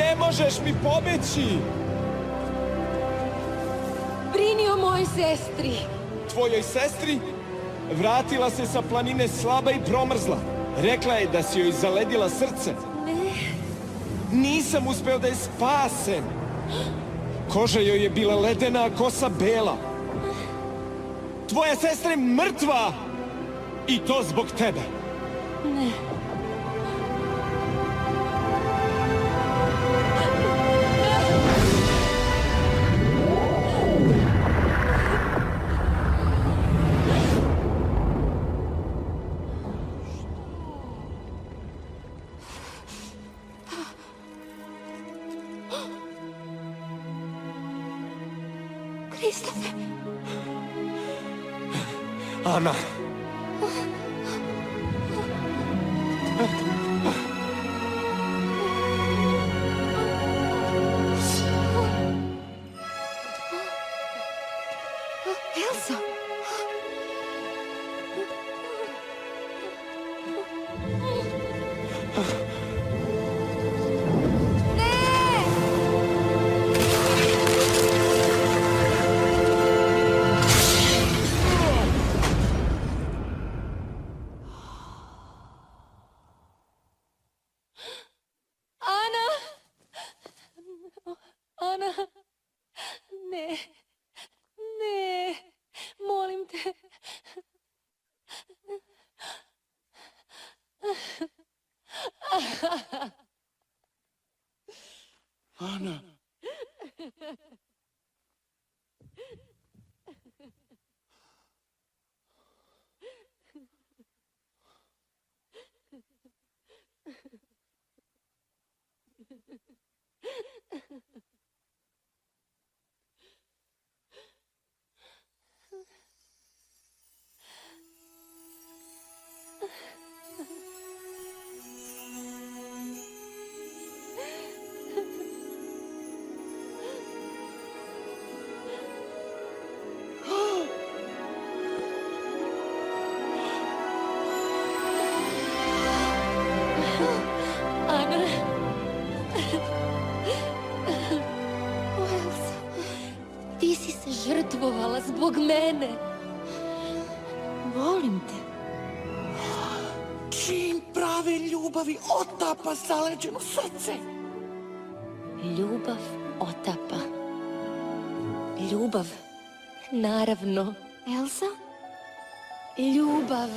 Ne možeš mi pobeći! Brini o mojoj sestri. Tvojoj sestri? Vratila se sa planine slaba i promrzla. Rekla je da si joj zaledila srce. Ne. Nisam uspeo da je spasem. Koža joj je bila ledena, a kosa bela. Tvoja sestra je mrtva! I to zbog tebe. Ne. Kristofe. Ana. Elsa. Ana, ne, ne, molim te. Ana. Ana. O, Elsa, ti si se žrtvovala zbog mene. Volim te. Čin prave ljubavi otapa zaleđeno srce. Ljubav otapa. Ljubav, naravno. Elsa? Ljubav.